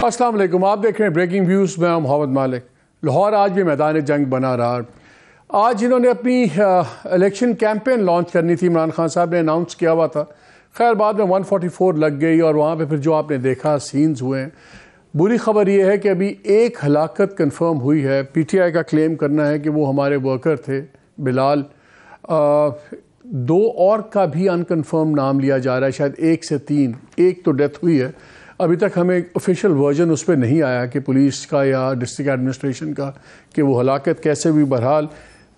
अस्सलाम वालेकुम, आप देख रहे हैं ब्रेकिंग व्यूज़ में मोहम्मद मालिक। लाहौर आज भी मैदान जंग बना रहा। आज इन्होंने अपनी इलेक्शन कैंपेन लॉन्च करनी थी, इमरान खान साहब ने अनाउंस किया हुआ था। खैर बाद में 144 लग गई और वहाँ पे फिर जो आपने देखा सीन्स हुए हैं। बुरी खबर ये है कि अभी एक हलाकत कंफर्म हुई है। पीटीआई का क्लेम करना है कि वो हमारे वर्कर थे बिलाल। दो और का भी अनकन्फर्म नाम लिया जा रहा है, शायद 1 से 3। एक तो डेथ हुई है, अभी तक हमें ऑफिशियल वर्जन उस पर नहीं आया कि पुलिस का या डिस्ट्रिक्ट एडमिनिस्ट्रेशन का कि वो हलाकत कैसे हुई। बहरहाल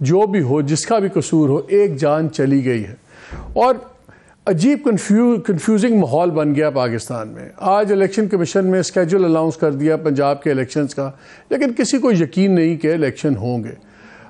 जो भी हो, जिसका भी कसूर हो, एक जान चली गई है और अजीब कंफ्यूजिंग माहौल बन गया पाकिस्तान में। आज इलेक्शन कमीशन में स्केड्यूल अनाउंस कर दिया पंजाब के इलेक्शंस का, लेकिन किसी को यकीन नहीं कि इलेक्शन होंगे।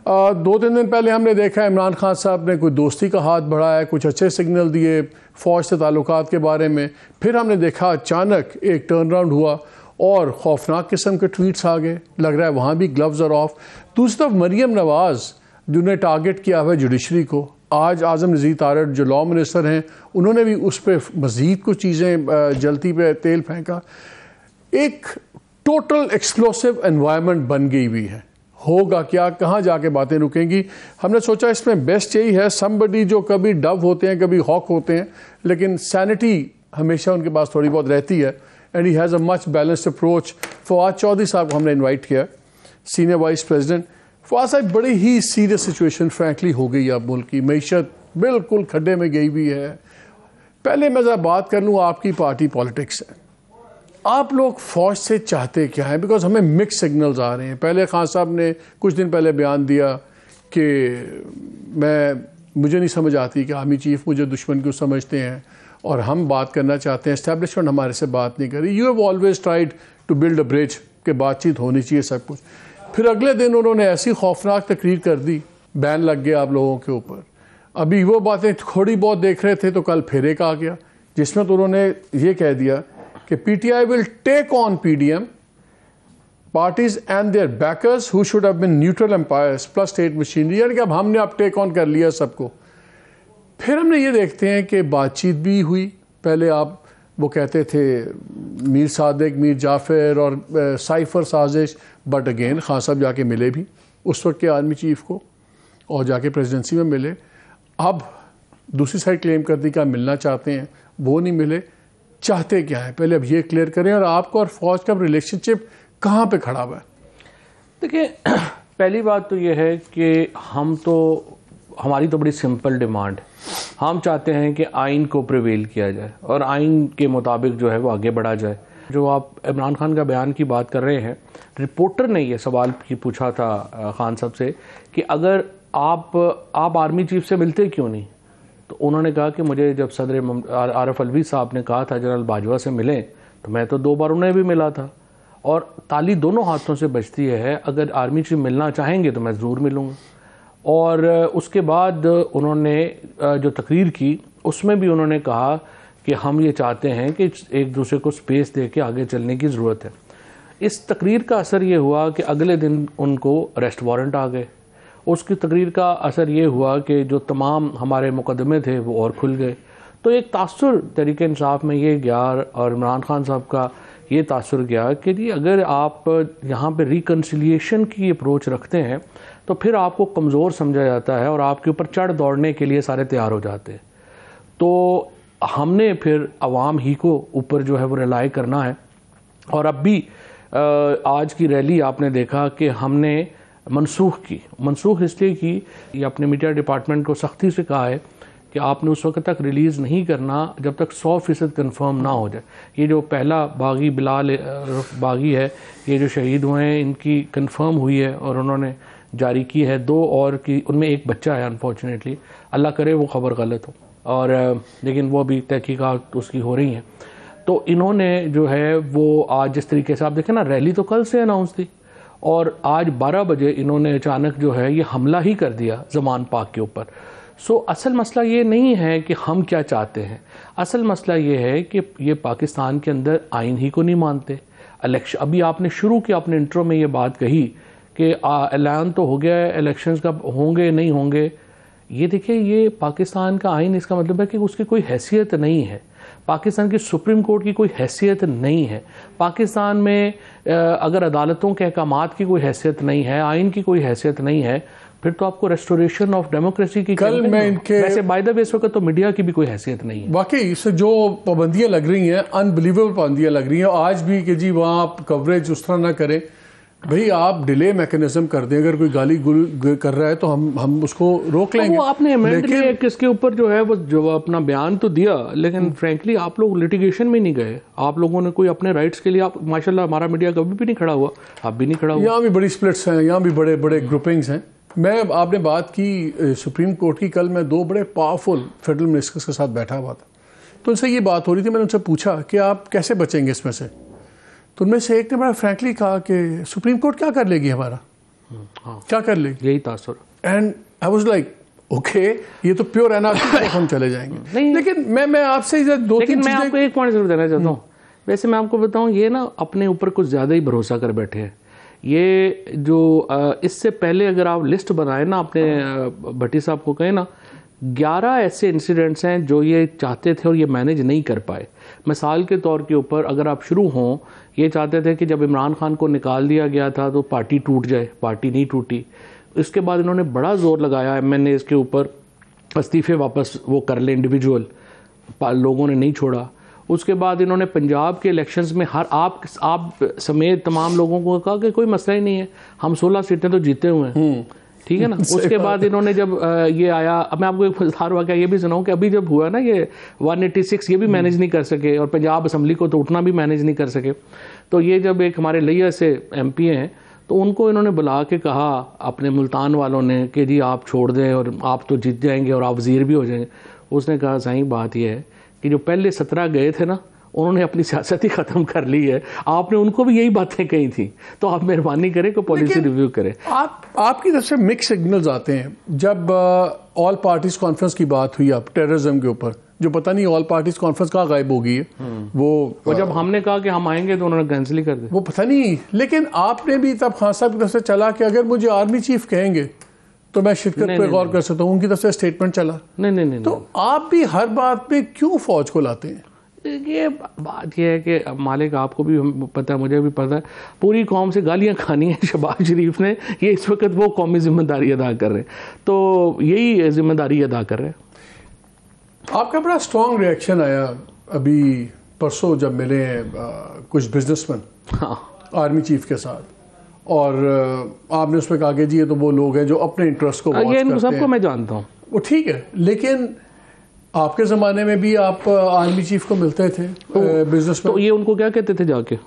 2-3 दिन पहले हमने देखा इमरान खान साहब ने कोई दोस्ती का हाथ बढ़ाया, कुछ अच्छे सिग्नल दिए फ़ौज से ताल्लुकात के बारे में। फिर हमने देखा अचानक एक टर्न राउंड हुआ और खौफनाक किस्म के ट्वीट्स आ गए। लग रहा है वहाँ भी ग्लव्स आर ऑफ। दूसरी तरफ मरियम नवाज़ जिन्होंने टारगेट किया हुआ जुडिशरी को, आज आज़म नज़ीर तारड़ जो लॉ मिनिस्टर हैं उन्होंने भी उस पर मज़ीद कुछ चीज़ें जलती पे तेल फेंका। एक टोटल एक्सप्लोसिव एनवायरनमेंट बन गई हुई है। होगा क्या, कहाँ जाके बातें रुकेंगी? हमने सोचा इसमें बेस्ट यही है समबडी जो कभी डव होते हैं कभी हॉक होते हैं, लेकिन सैनिटी हमेशा उनके पास थोड़ी बहुत रहती है and he has a much balanced approach. Fawad Chaudhry साहब को हमने इन्वाइट किया, सीनियर वाइस प्रेसिडेंट। फवाद साहब, बड़ी ही सीरियस सिचुएशन फ्रैंकली हो गई है अब मुल्क की। मईशत बिल्कुल खड्डे में गई हुई है। पहले मैं ज़रा बात कर लूँ, आपकी पार्टी पॉलिटिक्स है, आप लोग फ़ौज से चाहते क्या है? बिकॉज हमें मिक्स सिग्नल्स आ रहे हैं। पहले खान साहब ने कुछ दिन पहले बयान दिया कि मुझे नहीं समझ आती कि आर्मी चीफ मुझे दुश्मन क्यों समझते हैं और हम बात करना चाहते हैं, एस्टैब्लिशमेंट हमारे से बात नहीं करी। You have always tried to build a bridge कि बातचीत होनी चाहिए सब कुछ। फिर अगले दिन उन्होंने ऐसी खौफनाक तकरीर कर दी, बैन लग गया आप लोगों के ऊपर। अभी वो बातें थोड़ी बहुत देख रहे थे तो कल फिर एक आ गया जिसमें तो उन्होंने ये कह दिया कि PTI will take on PDM parties and their backers who should have been neutral umpires plus state machinery. यानी कि अब हमने अब टेक ऑन कर लिया सबको। फिर हमने ये देखते हैं कि बातचीत भी हुई। पहले आप वो कहते थे मीर सादिक, मीर जाफर और साइफर साजिश, बट अगेन खान साहब जाके मिले भी उस वक्त के आर्मी चीफ को और जाके प्रेसिडेंसी में मिले। अब दूसरी साइड क्लेम कर दी कि आप मिलना चाहते हैं, वो नहीं मिले। चाहते क्या है पहले अब ये क्लियर करें, और आपका और फौज का रिलेशनशिप कहाँ पे खड़ा हुआ है? देखिए, पहली बात तो ये है कि हमारी तो बड़ी सिंपल डिमांड है। हम चाहते हैं कि आइन को प्रिवेल किया जाए और आइन के मुताबिक जो है वो आगे बढ़ा जाए। जो आप इमरान खान का बयान की बात कर रहे हैं, रिपोर्टर ने ये सवाल पूछा था खान साहब से कि अगर आप आर्मी चीफ से मिलते क्यों नहीं? तो उन्होंने कहा कि मुझे जब सदर आरफ अलवी साहब ने कहा था जनरल बाजवा से मिलें, तो मैं तो 2 बार उन्हें भी मिला था और ताली दोनों हाथों से बजती है। अगर आर्मी चीफ मिलना चाहेंगे तो मैं ज़रूर मिलूँगा। और उसके बाद उन्होंने जो तकरीर की उसमें भी उन्होंने कहा कि हम ये चाहते हैं कि एक दूसरे को स्पेस दे के आगे चलने की ज़रूरत है। इस तकरीर का असर ये हुआ कि अगले दिन उनको अरेस्ट वारंट आ गए। उसकी तकरीर का असर ये हुआ कि जो तमाम हमारे मुकदमे थे वो और खुल गए। तो एक तासुर तहरीक इंसाफ में ये गया और इमरान खान साहब का ये तासुर गया कि जी अगर आप यहाँ पे रिकन्सिलिएशन की अप्रोच रखते हैं तो फिर आपको कमज़ोर समझा जाता है और आपके ऊपर चढ़ दौड़ने के लिए सारे तैयार हो जाते हैं। तो हमने फिर अवाम ही को ऊपर जो है वो रिलाई करना है। और अब भी आज की रैली आपने देखा कि हमने मनसूख इसलिए की, ये अपने मीडिया डिपार्टमेंट को सख्ती से कहा है कि आपने उस वक्त तक रिलीज़ नहीं करना जब तक 100% कन्फर्म ना हो जाए। ये जो पहला बागी बिलाल बागी है, ये जो शहीद हुए हैं, इनकी कन्फर्म हुई है और उन्होंने जारी की है। 2 और की, उनमें एक बच्चा है अनफॉर्चुनेटली, अल्लाह करे वो ख़बर गलत हो, और लेकिन वो अभी तहकीकात उसकी हो रही हैं। तो इन्होंने जो है वो आज जिस तरीके से आप देखें ना, रैली तो कल से अनाउंस थी और आज 12 बजे इन्होंने अचानक जो है ये हमला ही कर दिया ज़मान पाक के ऊपर। सो असल मसला ये नहीं है कि हम क्या चाहते हैं, असल मसला ये है कि ये पाकिस्तान के अंदर आइन ही को नहीं मानते। इलेक्शन, अभी आपने शुरू किया, अपने इंट्रो में ये बात कही कि ऐलान तो हो गया है, इलेक्शंस कब होंगे नहीं होंगे। ये देखिए, ये पाकिस्तान का आइन, इसका मतलब है कि उसकी कोई हैसियत नहीं है। पाकिस्तान की सुप्रीम कोर्ट की कोई हैसियत नहीं है, पाकिस्तान में अगर अदालतों के अहकामात की कोई हैसियत नहीं है, आइन की कोई हैसियत नहीं है, फिर तो आपको रेस्टोरेशन ऑफ डेमोक्रेसी की कल मैं इनके वैसे बाय द वे इस वक्त तो मीडिया की भी कोई हैसियत नहीं है। वाकई इससे जो पाबंदियां लग रही हैं, अनबिलीवेबल पाबंदियां लग रही हैं आज भी कि जी वहाँ आप कवरेज उस तरह ना करें। भाई आप डिले मैकेनिज्म कर दें, अगर कोई गाली गुल कर रहा है तो हम उसको रोक लेंगे। वो आपने अमेंडमेंट में किसके ऊपर जो है वो जो अपना बयान तो दिया, लेकिन फ्रैंकली आप लोग लिटिगेशन में नहीं गए। आप लोगों ने कोई अपने राइट्स के लिए, आप माशाल्लाह हमारा मीडिया कभी भी नहीं खड़ा हुआ, आप भी नहीं खड़ा हुआ। यहाँ भी बड़ी स्प्लिट्स हैं, यहाँ भी बड़े बड़े ग्रुपिंग्स हैं। मैं आपने बात की सुप्रीम कोर्ट की, कल मैं 2 बड़े पावरफुल फेडरल मिनिस्टर्स के साथ बैठा हुआ था, तो उनसे ये बात हो रही थी। मैंने उनसे पूछा कि आप कैसे बचेंगे इसमें से, तो उनमें से एक ने बड़ा फ्रैंकली कहा कि सुप्रीम कोर्ट क्या कर लेगी हमारा, क्या कर लेगी, यही तासुर। And I was like okay, ये तो प्योर एनार्की, हम चले जाएंगे। लेकिन मैं आपसे 2-3 मैं आपको एक पॉइंट जरूर देना चाहता हूँ। वैसे मैं आपको बताऊँ, ये ना अपने ऊपर कुछ ज़्यादा ही भरोसा कर बैठे हैं। ये जो इससे पहले अगर आप लिस्ट बनाए ना, अपने भट्टी साहब को कहें ना, 11 ऐसे इंसिडेंट्स हैं जो ये चाहते थे और ये मैनेज नहीं कर पाए। मिसाल के तौर के ऊपर अगर आप शुरू हों, ये चाहते थे कि जब इमरान खान को निकाल दिया गया था तो पार्टी टूट जाए, पार्टी नहीं टूटी। इसके बाद इन्होंने बड़ा जोर लगाया MNAs के ऊपर, इस्तीफे वापस वो कर ले इंडिविजुअल, लोगों ने नहीं छोड़ा। उसके बाद इन्होंने पंजाब के इलेक्शंस में आप समेत तमाम लोगों को कहा कि कोई मसला ही नहीं है, हम 16 सीटें तो जीते हुए हैं, ठीक है ना। उसके बाद इन्होंने जब ये आया, अब मैं आपको एक मज़ेदार वाक़या ये भी सुनाऊं कि अभी जब हुआ ना ये 186, ये भी मैनेज नहीं कर सके, और पंजाब असम्बली को तो उठना भी मैनेज नहीं कर सके। तो ये जब एक हमारे लिया से MP हैं, तो उनको इन्होंने बुला के कहा अपने मुल्तान वालों ने कि जी आप छोड़ दें और आप तो जीत जाएंगे और आप वज़ीर भी हो जाएंगे। उसने कहा सही बात यह है कि जो पहले 17 गए थे ना, उन्होंने अपनी सियासत ही ख़त्म कर ली है। आपने उनको भी यही बातें कही थी, तो आप मेहरबानी करें कोई पॉलिसी रिव्यू करें। आपकी तरफ से मिक्स सिग्नल्स आते हैं। जब ऑल पार्टीज कॉन्फ्रेंस की बात हुई अब टेररिज्म के ऊपर, जो पता नहीं ऑल पार्टीज कॉन्फ्रेंस कहाँ गायब हो गई है, वो जब हमने कहा कि हम आएंगे तो उन्होंने कैंसिल ही कर दिया, वो पता नहीं। लेकिन आपने भी तब खान साहब की तरफ से चला कि अगर मुझे आर्मी चीफ कहेंगे तो मैं शिरकत पे गौर कर सकता हूँ, उनकी तरफ से स्टेटमेंट चला। नहीं। तो आप भी हर बात में क्यों फौज को लाते हैं? ये बात यह है कि मालिक, आपको भी पता है, मुझे भी पता है, पूरी कौम से गालियां खानी है शहबाज शरीफ ने। ये इस वक्त वो कौमी जिम्मेदारी अदा कर रहे हैं, तो यही जिम्मेदारी अदा कर रहे हैं। आपका बड़ा स्ट्रॉन्ग रिएक्शन आया अभी परसों जब मिले कुछ बिजनेसमैन आर्मी चीफ के साथ, और आपने उसमें कहा कि जी ये तो वो लोग हैं जो अपने इंटरेस्ट को वॉच करते हैं। सबको मैं जानता हूँ, वो ठीक है, लेकिन आपके ज़माने में भी आप आर्मी चीफ को मिलते थे बिजनेसमैन, तो ये उनको क्या कहते थे जाके?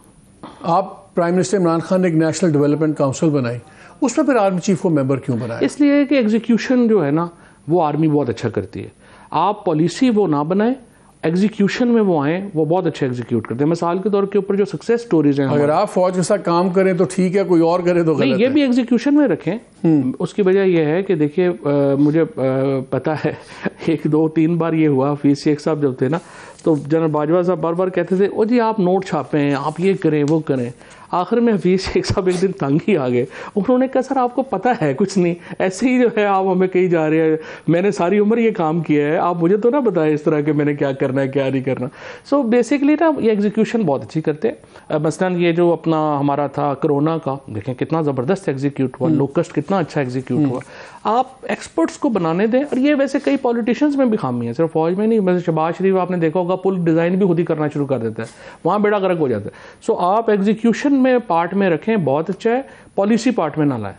आप प्राइम मिनिस्टर इमरान खान ने एक नेशनल डेवलपमेंट काउंसिल बनाई, उसमें फिर आर्मी चीफ को मेंबर क्यों बनाया? इसलिए कि एग्जीक्यूशन जो है ना, वो आर्मी बहुत अच्छा करती है। आप पॉलिसी वो ना बनाए, एग्जीक्यूशन में वो आए, वो बहुत अच्छे एग्जीक्यूट करते हैं। मिसाल के तौर के ऊपर जो सक्सेस स्टोरीज हैं, अगर आप फौज के साथ काम करें तो ठीक है, कोई और करे तो गलत है। ये भी एग्जीक्यूशन में रखें। उसकी वजह यह है कि देखिए, मुझे पता है 1, 2, 3 बार ये हुआ। हफीज शेख साहब जब थे ना, तो जनरल बाजवा साहब बार बार कहते थे, ओ जी आप नोट छापें, आप ये करें वो करें। आखिर में हफीज शेख साहब एक दिन तंग ही आ गए। उन्होंने कहा सर आपको पता है कुछ नहीं, ऐसे ही जो है आप हमें कहीं जा रहे हैं, मैंने सारी उम्र ये काम किया है, आप मुझे तो ना बताएं इस तरह के मैंने क्या करना है क्या नहीं करना। सो बेसिकली ना ये एग्जीक्यूशन बहुत अच्छी करते हैं। मसलन ये जो अपना हमारा था कोरोना का, देखें कितना ज़बरदस्त एग्जीक्यूट हुआ, लोकस्ट कितना अच्छा एग्जीक्यूट हुआ। आप एक्सपर्ट्स को बनाने दें। और ये वैसे कई पॉलिटिशियंस में भी खामी है, सिर्फ फौज में नहीं। वैसे शहबाज शरीफ आपने देखा होगा, पुल डिज़ाइन भी खुद ही करना शुरू कर देता है, वहाँ बेड़ा गर्क हो जाता है। सो आप एग्जीक्यूशन में पार्ट में रखें, बहुत अच्छा है, पॉलिसी पार्ट में ना लाएं।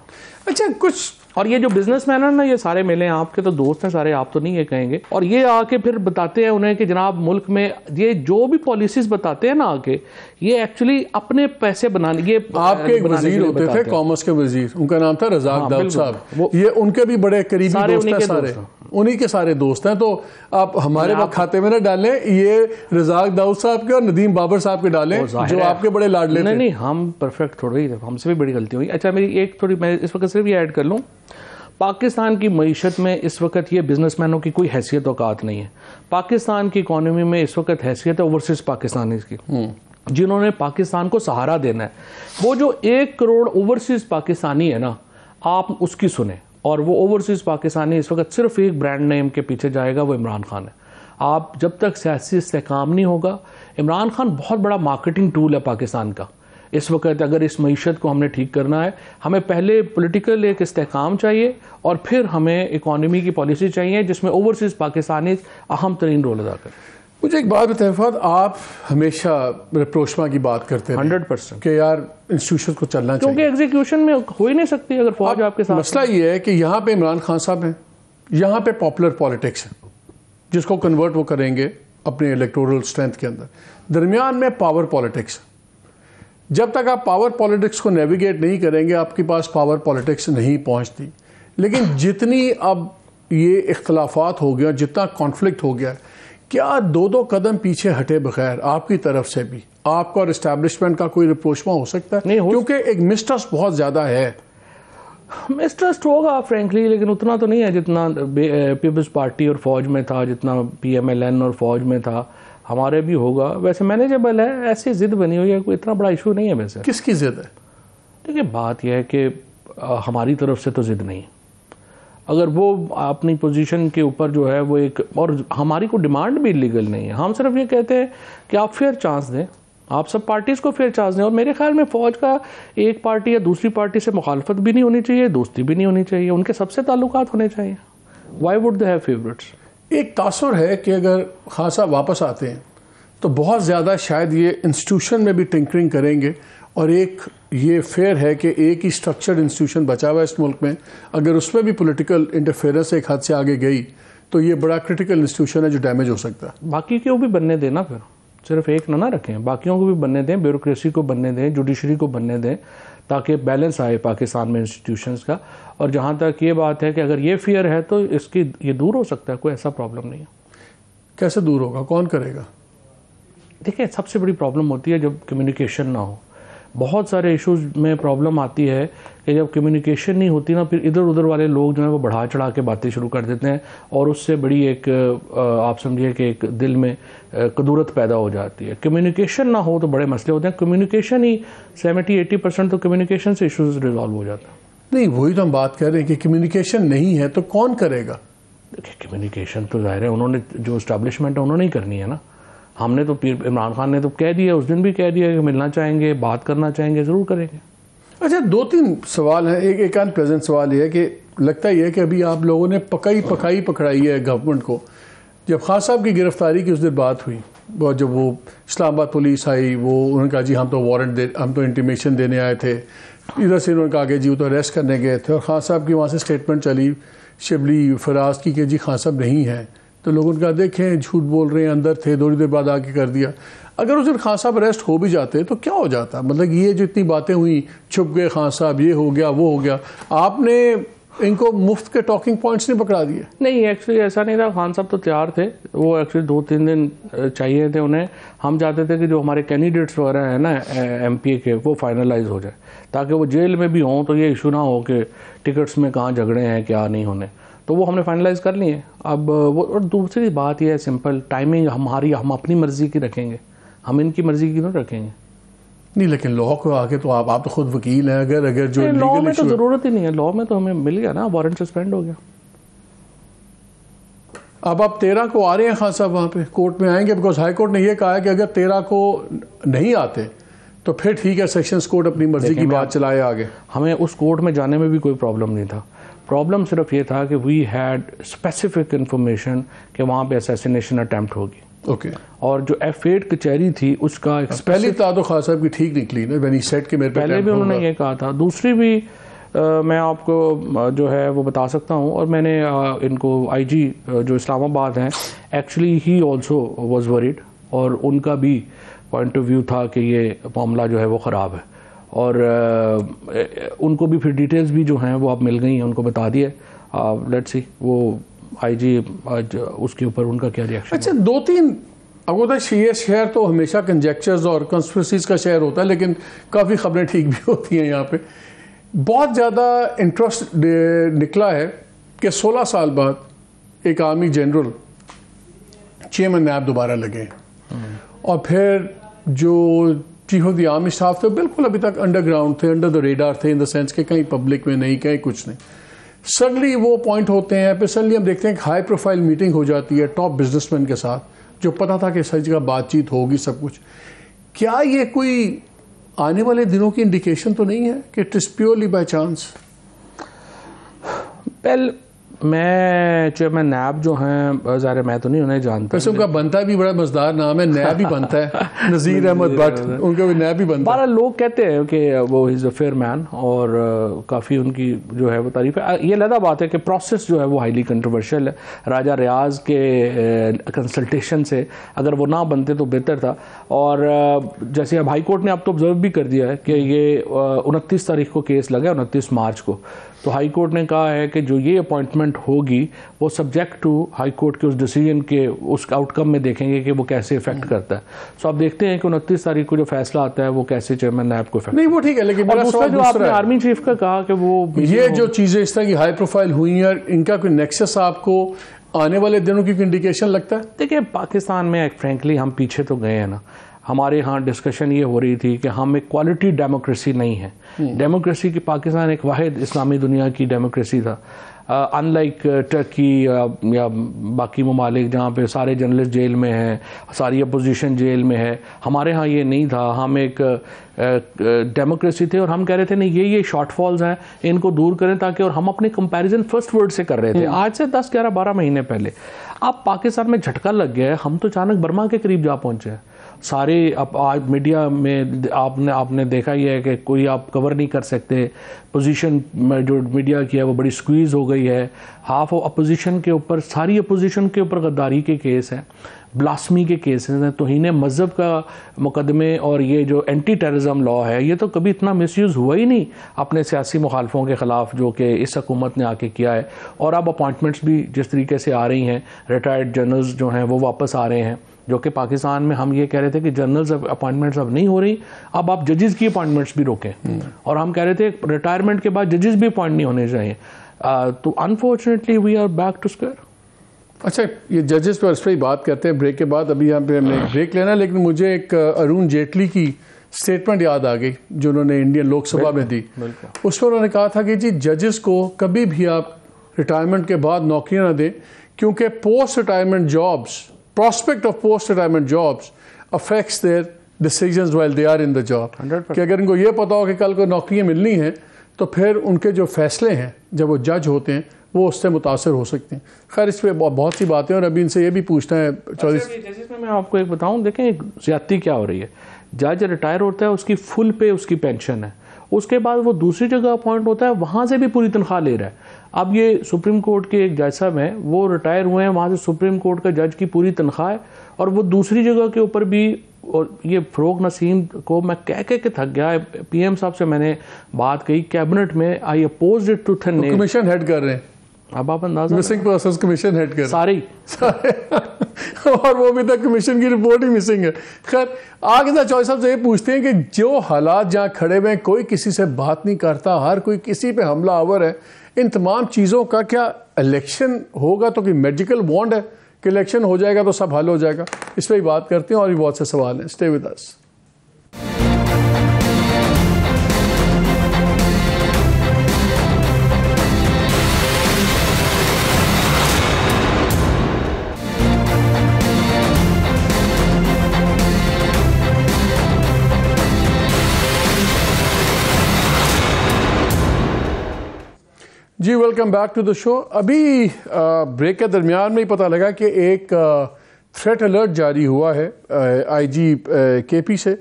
अच्छा, कुछ और ये जो बिजनेसमैन है ना, ये सारे मिले हैं, आपके तो दोस्त हैं सारे, आप तो नहीं ये कहेंगे, और ये आके फिर बताते हैं उन्हें कि जनाब मुल्क में ये जो भी पॉलिसीज बताते हैं ना आके, ये एक्चुअली अपने पैसे बनाने, ये आपके एक वजीर होते थे कॉमर्स के वजीर, उनका नाम था रजाक दाऊद साहब, ये उनके भी बड़े करीबी दोस्त हैं, सारे उन्हीं के सारे दोस्त हैं। तो आप हमारे खाते में ना डालें, ये रजाक दाऊद साहब के और नदीम बाबर साहब के डालें जो आपके बड़े लाडले थे। नहीं, हम परफेक्ट थोड़ी, हमसे भी बड़ी गलती हुई। अच्छा, मेरी एक थोड़ी, मैं इस वक्त सिर्फ ये ऐड कर लूँ, पाकिस्तान की मईशत में इस वक्त ये बिजनेसमैनों की कोई हैसियत औकात नहीं है। पाकिस्तान की इकॉनमी में इस वक्त हैसियत है ओवरसीज पाकिस्तानीज़ की, जिन्होंने पाकिस्तान को सहारा देना है। वो जो 1 करोड़ ओवरसीज पाकिस्तानी है ना, आप उसकी सुने। और वो ओवरसीज पाकिस्तानी इस वक्त सिर्फ एक ब्रांड नेम के पीछे जाएगा, वो इमरान खान है। आप जब तक सियासी इस्तेहकाम नहीं होगा, इमरान खान बहुत बड़ा मार्केटिंग टूल है पाकिस्तान का इस वक्त। अगर इस मईशत को हमने ठीक करना है, हमें पहले पॉलिटिकल एक इस्तेहकाम चाहिए और फिर हमें इकॉनमी की पॉलिसी चाहिए जिसमें ओवरसीज़ पाकिस्तानी अहम तरीन रोल अदा करें। मुझे एक बात बताएं फहद, आप हमेशा रिप्रोचमा की बात करते हैं 100% कि यार इंस्टीट्यूशन को चलना चाहिए, क्योंकि एग्जीक्यूशन में हो ही नहीं सकती अगर फौज आपके साथ। मसला ये है कि यहाँ पे इमरान खान साहब हैं, यहाँ पे पॉपुलर पॉलिटिक्स है जिसको कन्वर्ट वो करेंगे अपने इलेक्टोरल स्ट्रेंथ के अंदर, दरमियान में पावर पॉलिटिक्स। जब तक आप पावर पॉलिटिक्स को नेविगेट नहीं करेंगे आपके पास पावर पॉलिटिक्स नहीं पहुँचती। लेकिन जितनी अब ये इख्तलाफात हो गया, जितना कॉन्फ्लिक्ट हो गया, क्या दो कदम पीछे हटे बगैर आपकी तरफ से भी आपका और इस्टेब्लिशमेंट का कोई रिप्रोचमा हो सकता है? नहीं हो, क्योंकि एक मिसट्रस्ट बहुत ज़्यादा है। मिसट्रस्ट होगा फ्रेंकली, लेकिन उतना तो नहीं है जितना पीपल्स पार्टी और फौज में था, जितना PMLN और फौज में था। हमारे भी होगा, वैसे मैनेजेबल है। ऐसी जिद बनी हुई है, कोई इतना बड़ा इशू नहीं है। वैसे किसकी जिद है? देखिए बात यह है कि हमारी तरफ से तो जिद नहीं। अगर वो अपनी पोजीशन के ऊपर जो है वो एक, और हमारी कोई डिमांड भी इलीगल नहीं है। हम सिर्फ ये कहते हैं कि आप फेयर चांस दें, आप सब पार्टीज़ को फेयर चांस दें। और मेरे ख्याल में फ़ौज का एक पार्टी या दूसरी पार्टी से मुखालफत भी नहीं होनी चाहिए, दोस्ती भी नहीं होनी चाहिए, उनके सबसे ताल्लुकात होने चाहिए। Why would they have favourites? एक तासुर है कि अगर खान साहब वापस आते हैं तो बहुत ज़्यादा शायद ये इंस्टीट्यूशन में भी टिंकरिंग करेंगे, और एक ये फेयर है कि एक ही स्ट्रक्चर्ड इंस्टीट्यूशन बचा हुआ है इस मुल्क में, अगर उसमें भी पॉलिटिकल इंटरफेरेंस एक हद से आगे गई तो ये बड़ा क्रिटिकल इंस्टीट्यूशन है जो डैमेज हो सकता है। बाकी क्यों भी बनने देना, फिर सिर्फ एक ना रखें, बाकियों को भी बनने दें, ब्यूरोक्रेसी को बनने दें, जुडिशरी को बनने दें, ताकि बैलेंस आए पाकिस्तान में इंस्टीट्यूशंस का। और जहाँ तक ये बात है कि अगर ये फियर है तो इसकी ये दूर हो सकता है, कोई ऐसा प्रॉब्लम नहीं है। कैसे दूर होगा, कौन करेगा? देखिए सबसे बड़ी प्रॉब्लम होती है जब कम्युनिकेशन ना हो। बहुत सारे इश्यूज़ में प्रॉब्लम आती है कि जब कम्युनिकेशन नहीं होती ना, फिर इधर उधर वाले लोग जो है वो बढ़ा चढ़ा के बातें शुरू कर देते हैं, और उससे बड़ी एक आप समझिए कि एक दिल में कदूरत पैदा हो जाती है। कम्युनिकेशन ना हो तो बड़े मसले होते हैं। कम्युनिकेशन ही 70-80% तो कम्युनिकेशन से इश्यूज़ रिजॉल्व हो जाता है। नहीं, वही तो हम बात कर रहे हैं कि कम्युनिकेशन नहीं है तो कौन करेगा? देखिए कम्युनिकेशन तो जाहिर है उन्होंने, जो इस्टेब्लिशमेंट है उन्होंने ही करनी है ना। हमने तो इमरान खान ने तो कह दिया, उस दिन भी कह दिया कि मिलना चाहेंगे, बात करना चाहेंगे, ज़रूर करेंगे। अच्छा, 2-3 सवाल हैं। एक अनप्लेजेंट सवाल ये है कि लगता ही है कि अभी आप लोगों ने पकड़ाई है गवर्नमेंट को। जब खान साहब की गिरफ्तारी की उस दिन बात हुई, जब वो इस्लामाबाद पुलिस आई, वो उन्होंने कहा जी हम तो वारंट हम तो इंटीमेशन देने आए थे। इधर से उन्होंने कहा कि जी वो तो अरेस्ट करने गए थे, और खान साहब की वहाँ से स्टेटमेंट चली शिबली फराज की कि जी खान साहब नहीं हैं। तो लोगों ने कहा देखें झूठ बोल रहे हैं, अंदर थे, थोड़ी देर बाद आके कर दिया। अगर उस दिन खान साहब अरेस्ट हो भी जाते तो क्या हो जाता? मतलब ये जो इतनी बातें हुई, छुप गए खान साहब, ये हो गया वो हो गया, आपने इनको मुफ्त के टॉकिंग पॉइंट्स नहीं पकड़ा दिए? नहीं, एक्चुअली ऐसा नहीं था। खान साहब तो तैयार थे, वो एक्चुअली 2-3 दिन चाहिए थे उन्हें। हम चाहते थे कि जो हमारे कैंडिडेट्स वगैरह हैं ना MPA के, वो फाइनलाइज हो जाए, ताकि वो जेल में भी हों तो ये इशू ना हो कि टिकट्स में कहाँ झगड़े हैं क्या नहीं होने। तो वो हमने फाइनलाइज कर लिए अब वो। और दूसरी बात ये है सिंपल, टाइमिंग हमारी, हम अपनी मर्जी की रखेंगे, हम इनकी मर्जी की नहीं रखेंगे। नहीं, लेकिन लॉ को आके तो आप तो खुद वकील हैं, अगर जो लॉ में तो ज़रूरत ही नहीं है, लॉ में तो हमें मिल गया ना, वारंट सस्पेंड हो गया। अब आप 13 को आ रहे हैं खान साहब वहाँ पे कोर्ट में आएंगे, बिकॉज हाई कोर्ट ने यह कहा है कि अगर 13 को नहीं आते तो फिर ठीक है, सेशंस कोर्ट अपनी मर्जी की बात चलाए आगे। हमें उस कोर्ट में जाने में भी कोई प्रॉब्लम नहीं था। प्रॉब्लम सिर्फ ये था कि वी हैड स्पेसिफिक इंफॉर्मेशन कि वहाँ पे असैसिनेशन अटैम्प्ट होगी। ओके। और जो F8 कचहरी थी उसका पहली तो खान साहब की ठीक निकली ना, व्हेन ही सेड कि मेरे पहले भी उन्होंने ये कहा था। दूसरी भी मैं आपको जो है वो बता सकता हूँ, और मैंने इनको IG जो इस्लामाबाद हैं, actually he also was worried, और उनका भी पॉइंट ऑफ व्यू था कि ये मामला जो है वो ख़राब है। और उनको भी फिर डिटेल्स भी जो हैं वो आप मिल गई हैं, उनको बता दिए। लेट्स सी वो IG आज उसके ऊपर उनका क्या रिएक्शन। अच्छा, 2-3 आपको पता है ये शहर तो हमेशा कंजेक्चर्स और कंस्पिरेसीज का शहर होता है, लेकिन काफ़ी खबरें ठीक भी होती हैं। यहाँ पे बहुत ज़्यादा इंटरेस्ट निकला है कि 16 साल बाद एक आर्मी जनरल चेयरमैन नायब दोबारा लगे, और फिर जो chief of the army staff थे बिल्कुल अभी तक अंडरग्राउंड थे, अंडर द रेडार थे, इन द सेंस के कहीं पब्लिक में नहीं, कहीं कुछ नहीं। सडनली वो पॉइंट होते हैं, फिर सडनली हम देखते हैं कि हाई प्रोफाइल मीटिंग हो जाती है टॉप बिजनेसमैन के साथ, जो पता था कि सच का बातचीत होगी सब कुछ। क्या ये कोई आने वाले दिनों की इंडिकेशन तो नहीं है कि it is purely by chance? Well, मैं चेयरमैन नैब जो हैं, ज़ाहिर मैं तो नहीं उन्हें जानता, वैसे उनका बनता भी बड़ा मजेदार नाम है, नैब ही बनता है नज़ीर अहमद भट्ट, उनका भी नैब ही बनता है। 12 लोग कहते हैं कि वो इज़ अ फेयर मैन और काफ़ी उनकी जो है वो तारीफ है। ये अलग बात है कि प्रोसेस जो है वो हाईली कंट्रोवर्शियल है। राजा रियाज के कंसल्टेशन से अगर वो ना बनते तो बेहतर था। और जैसे अब हाई कोर्ट ने अब तो ऑब्जर्व भी कर दिया है कि ये 29 तारीख को केस लगा, 29 मार्च को, तो हाई कोर्ट ने कहा है कि जो ये अपॉइंटमेंट होगी वो सब्जेक्ट टू हाई कोर्ट के उस डिसीजन के उस आउटकम में देखेंगे कि वो कैसे इफेक्ट करता है। सो आप देखते हैं कि 29 तारीख को जो फैसला आता है वो कैसे चेयरमैन नैब को इफेक्ट। नहीं वो ठीक है, लेकिन मेरा सवाल जो आपने आर्मी चीफ का कहा कि वो ये जो चीज़ें इस तरह की हाई प्रोफाइल हुई हैं, इनका कोई नेक्सस आपको आने वाले दिनों की इंडिकेशन लगता है? देखिए, पाकिस्तान में फ्रेंकली हम पीछे तो गए हैं ना। हमारे यहाँ डिस्कशन ये हो रही थी कि हम एक क्वालिटी डेमोक्रेसी नहीं है। डेमोक्रेसी की पाकिस्तान एक वाहिद इस्लामी दुनिया की डेमोक्रेसी था, अनलाइक टर्की या बाकी ममालिक जहाँ पे सारे जर्नलिस्ट जेल में हैं, सारी अपोजिशन जेल में है। हमारे यहाँ ये नहीं था, हम एक डेमोक्रेसी थे और हम कह रहे थे नहीं ये शॉर्टफॉल्स हैं, इनको दूर करें ताकि, और हम अपने कंपैरिजन फर्स्ट वर्ड से कर रहे थे आज से 10, 11, 12 महीने पहले। अब पाकिस्तान में झटका लग गया है, हम तो अचानक बर्मा के करीब जा पहुँचे हैं। सारे अब आज मीडिया में आपने देखा ही है कि कोई आप कवर नहीं कर सकते। पोजीशन जो मीडिया की है वो बड़ी स्क्वीज़ हो गई है। हाफ ऑफ अपोजिशन के ऊपर, सारी अपोजिशन के ऊपर गद्दारी के केस हैं, ब्लास्मी के केसेस हैं, तौहीन मज़हब का मुकदमे, और ये जो एंटी टेररिज्म लॉ है ये तो कभी इतना मिसयूज़ हुआ ही नहीं अपने सियासी मुखालफों के ख़िलाफ़ जो कि इस हुकूमत ने आके किया है। और अब अपॉइंटमेंट्स भी जिस तरीके से आ रही हैं, रिटायर्ड जनरल्स जो हैं वो वापस आ रहे हैं, जो कि पाकिस्तान में हम ये कह रहे थे कि जनरल्स अपॉइंटमेंट्स अब नहीं हो रही, अब आप जजेस की अपॉइंटमेंट्स भी रोकें। और हम कह रहे थे रिटायरमेंट के बाद जजेस भी अपॉइंट नहीं होने चाहिए। तो unfortunately we are back to square. अच्छा, ये जजेस पर इस पर ही बात करते हैं ब्रेक के बाद। अभी यहाँ पे हमने ब्रेक लेना, लेकिन मुझे एक अरुण जेटली की स्टेटमेंट याद आ गई जो उन्होंने इंडियन लोकसभा में दी। उसमें उन्होंने कहा था कि जी जजेस को कभी भी आप रिटायरमेंट के बाद नौकरियाँ ना दें, क्योंकि post retirement jobs, prospect of post retirement jobs affects their decisions while they are in the job। कि अगर इनको ये पता हो कि कल को नौकरियाँ मिलनी हैं तो फिर उनके जो फैसले हैं जब वो जज होते हैं वो उससे मुतासर हो सकते हैं। खैर इस पर बहुत सी बातें, और अभी इनसे ये भी पूछना है। जैसे मैं आपको एक बताऊं, देखें एक ज्यादती क्या हो रही है। जज रिटायर होता है, उसकी फुल पे उसकी पेंशन है, उसके बाद वो दूसरी जगह अपॉइंट होता है, वहाँ से भी पूरी तनख्वाह ले रहा है। अब ये सुप्रीम कोर्ट के एक जज साहब हैं, वो रिटायर हुए हैं, वहाँ से सुप्रीम कोर्ट का जज की पूरी तनख्वाह है, और वो दूसरी जगह के ऊपर भी। और ये फ़रोग नसीम को मैं कह के थक गया। पीएम साहब से मैंने बात कही कैबिनेट में, I opposed it tooth and nail. Commission head कर रहे हैं, अब आप अंदाजा, मिसिंग पर्संस कमीशन हेड कर सारे और वो भी तक कमीशन की रिपोर्ट ही मिसिंग है। खैर आगे था चौधरी साहब से ये पूछते हैं कि जो हालात जहाँ खड़े हुए हैं, कोई किसी से बात नहीं करता, हर कोई किसी पे हमला आवर है, इन तमाम चीज़ों का क्या इलेक्शन होगा तो कि मैजिकल वॉन्ड है कि इलेक्शन हो जाएगा तो सब हल हो जाएगा? इस पर ही बात करते हैं और भी बहुत से सवाल हैं। Stay with us. जी welcome back to the show. अभी ब्रेक के दरमियान में ही पता लगा कि एक थ्रेट अलर्ट जारी हुआ है आईजी केपी से।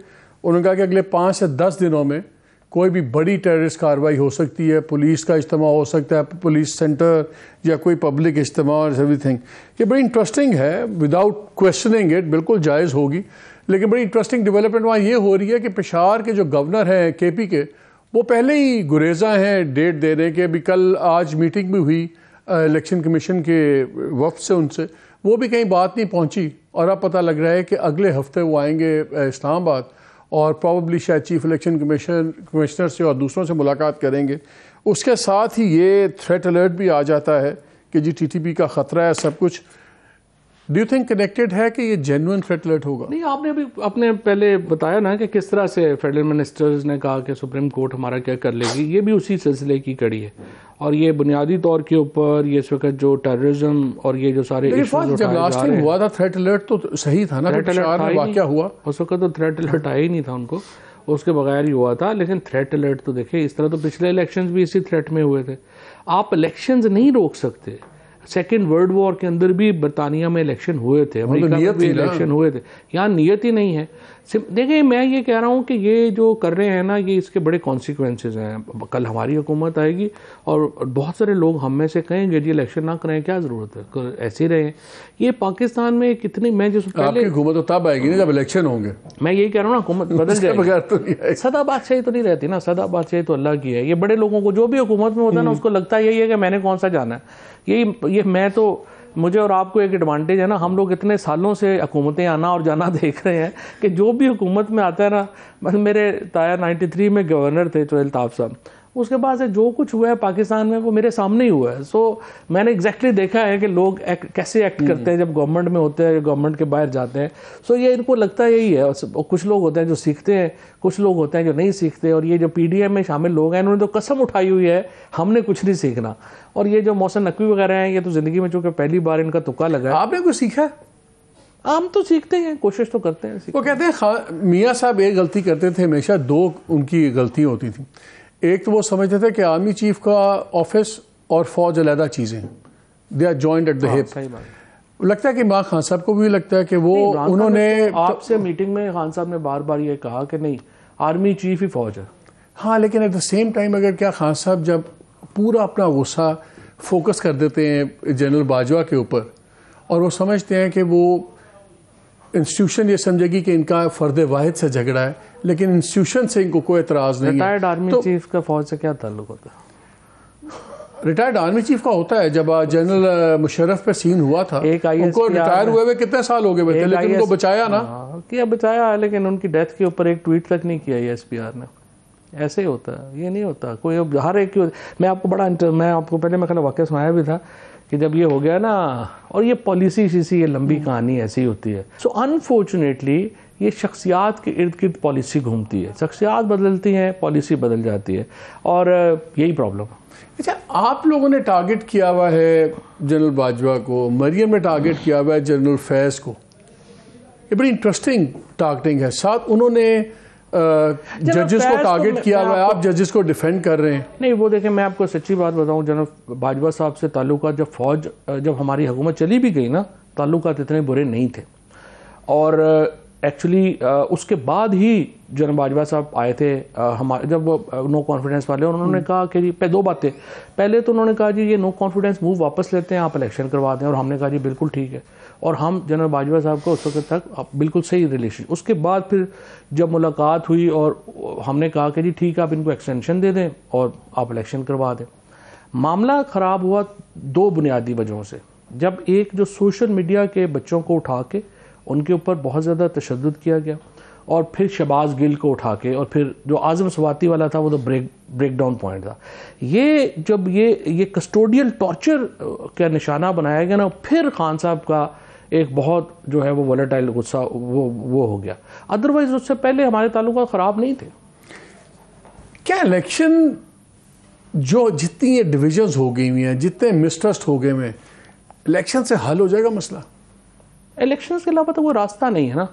उन्होंने कहा कि अगले 5 से 10 दिनों में कोई भी बड़ी टेररिस्ट कार्रवाई हो सकती है, पुलिस का इज्तिमा हो सकता है, पुलिस सेंटर या कोई पब्लिक इज्तिमा और एवरीथिंग। ये बड़ी इंटरेस्टिंग है, विदाउट क्वेश्चनिंग इट बिल्कुल जायज़ होगी। लेकिन बड़ी इंटरेस्टिंग डेवलपमेंट वहाँ ये हो रही है कि पेशावर के जो गवर्नर हैं केपी के, वो पहले ही गुरेजा हैं डेट दे रहे कि अभी कल आज मीटिंग भी हुई इलेक्शन कमीशन के वफ्द से, उनसे वो भी कहीं बात नहीं पहुंची। और अब पता लग रहा है कि अगले हफ्ते वो आएंगे इस्लामाबाद और प्रॉबली शायद चीफ इलेक्शन कमिश्नर से और दूसरों से मुलाकात करेंगे। उसके साथ ही ये थ्रेट अलर्ट भी आ जाता है कि जी टीटीपी का ख़तरा है सब कुछ। डू यू थिंक कनेक्टेड है कि ये जेन्युइन थ्रेट अलर्ट होगा? नहीं, आपने अभी अपने पहले बताया ना कि किस तरह से फेडरल मिनिस्टर्स ने कहा कि सुप्रीम कोर्ट हमारा क्या कर लेगी, ये भी उसी सिलसिले की कड़ी है। और ये बुनियादी तौर के ऊपर ये इस वक्त जो टेररिज्म और ये जो सारे जब लास्ट टाइम हुआ था थ्रेट अलर्ट तो सही था ना, वाकया हुआ उस वक्त तो थ्रेट अलर्ट आया ही नहीं था उनको, उसके बगैर ही हुआ था। लेकिन थ्रेट अलर्ट तो देखिए इस तरह तो पिछले इलेक्शंस भी इसी थ्रेट में हुए थे। आप इलेक्शंस नहीं रोक सकते। सेकेंड वर्ल्ड वॉर के अंदर भी बरतानिया में इलेक्शन हुए थे, अमेरिका में भी इलेक्शन हुए थे, यहाँ नियत ही नहीं है। देखिए मैं ये कह रहा हूँ कि ये जो कर रहे हैं ना, ये इसके बड़े कॉन्सिक्वेंसेज हैं। कल हमारी हुकूमत आएगी और बहुत सारे लोग हम में से कहेंगे जी इलेक्शन ना करें, क्या ज़रूरत है, ऐसे ही रहे। ये पाकिस्तान में कितनी, मैं जो पहले हुकूमत तो तब आएगी ना जब इलेक्शन होंगे। मैं यही कह रहा हूँ ना, हुकूमत बदल जाएगी। सदा बादशाही तो नहीं रहती ना, सदा बादशाही तो अल्लाह की है। ये बड़े लोगों को जो भी हुकूमत में होता है ना, उसको लगता यही है कि मैंने कौन सा जाना है। ये मैं तो, मुझे और आपको एक एडवांटेज है ना, हम लोग इतने सालों से हुकूमतें आना और जाना देख रहे हैं कि जो भी हुकूमत में आता है ना, मतलब मेरे ताया 93 में गवर्नर थे चोहेल ताब साहब, उसके बाद से जो कुछ हुआ है पाकिस्तान में वो मेरे सामने ही हुआ है। सो मैंने एग्जैक्टली देखा है कि लोग कैसे एक्ट करते हैं जब गवर्नमेंट में होते हैं, गवर्नमेंट के बाहर जाते हैं। सो ये इनको लगता है यही है। और कुछ लोग होते हैं जो सीखते हैं, कुछ लोग होते हैं जो नहीं सीखते। और ये जो PDM में शामिल लोग हैं, इन्होंने तो कसम उठाई हुई है हमने कुछ नहीं सीखना। और ये जो मोहसिन नकवी वगैरह हैं, ये तो ज़िंदगी में चूँकि पहली बार इनका तुक्का लगा है। आपने कुछ सीखा? हम तो सीखते हैं, कोशिश तो करते हैं। वो कहते हैं मियाँ साहब एक गलती करते थे हमेशा, दो उनकी गलतियाँ होती थी। एक तो वो समझते थे कि आर्मी चीफ का ऑफिस और फौज अलहदा चीज़ें, they are joint at the hip. लगता है कि इमरान खान साहब को भी लगता है कि वो उन्होंने आपसे मीटिंग में खान साहब ने बार बार ये कहा कि नहीं, आर्मी चीफ ही फौज है। हाँ, लेकिन एट द सेम टाइम अगर क्या खान साहब जब पूरा अपना गुस्सा फोकस कर देते हैं जनरल बाजवा के ऊपर और वो समझते हैं कि वो इंस्टीट्यूशन ये समझेगी कि इनका फर्द वाहिद से झगड़ा है, लेकिन इंस्टीट्यूशन से इनको कोई एतराज़ नहीं है। रिटायर्ड आर्मी चीफ का फौज से क्या ताल्लुक होता है? रिटायर्ड आर्मी चीफ का होता है। जब जनरल मुशर्रफ पे सीन हुआ था, उनको रिटायर हुए कितने साल हो गए थे, लेकिन उनको बचाया ना। क्या बचाया, लेकिन उनकी डेथ के ऊपर एक ट्वीट तक नहीं किया SPR ने। ऐसे ही होता है, ये नहीं होता कोई हर एक की। मैं आपको मैं आपको पहले मैं वाक़या सुनाया भी था कि जब ये हो गया ना, और ये पॉलिसी ये लंबी कहानी ऐसी होती है। सो अनफॉर्चुनेटली ये शख्सियात के इर्द गिर्द पॉलिसी घूमती है, शख्सियात बदलती हैं, पॉलिसी बदल जाती है, और यही प्रॉब्लम है। अच्छा, आप लोगों ने टारगेट किया हुआ है जनरल बाजवा को, मरियम ने टारगेट किया हुआ है जनरल फैज़ को। ये बड़ी इंटरेस्टिंग टारगेटिंग है। साथ उन्होंने जजेस को टारगेट किया हुआ है, आप जजेस को डिफेंड कर रहे हैं। नहीं, वो देखें, मैं आपको सच्ची बात बताऊं, जनरल बाजवा साहब से ताल्लुकात जब हमारी हुकूमत चली भी गई ना, ताल्लुकात इतने बुरे नहीं थे। और एक्चुअली उसके बाद ही जनरल बाजवा साहब आए थे हमारे, जब नो कॉन्फिडेंस वाले, और उन्होंने कहा कि जी दो बातें। पहले तो उन्होंने कहा जी ये नो कॉन्फिडेंस मूव वापस लेते हैं, आप इलेक्शन करवा दें। और हमने कहा जी बिल्कुल ठीक है। और हम जनरल बाजवा साहब को उस वक्त तक बिल्कुल सही रिलेशन। उसके बाद फिर जब मुलाकात हुई और हमने कहा कि जी ठीक है, आप इनको एक्सटेंशन दे दें और आप इलेक्शन करवा दें। मामला ख़राब हुआ दो बुनियादी वजहों से। जब एक जो सोशल मीडिया के बच्चों को उठा के उनके ऊपर बहुत ज़्यादा तशद्दुद किया गया, और फिर शहबाज गिल को उठा के, और फिर जो आज़म स्वाति वाला था वो तो ब्रेक डाउन पॉइंट था। ये जब ये कस्टोडियल टॉर्चर का निशाना बनाया गया ना, फिर खान साहब का एक बहुत जो है वो वॉलेटाइल गुस्सा वो हो गया। अदरवाइज उससे पहले हमारे ताल्लुकात ख़राब नहीं थे। क्या इलेक्शन जो जितनी ये डिविजन्स हो गई हुई हैं, जितने मिसट्रस्ट हो गए हैं, इलेक्शन से हल हो जाएगा मसला? इलेक्शंस के अलावा तो कोई रास्ता नहीं है ना,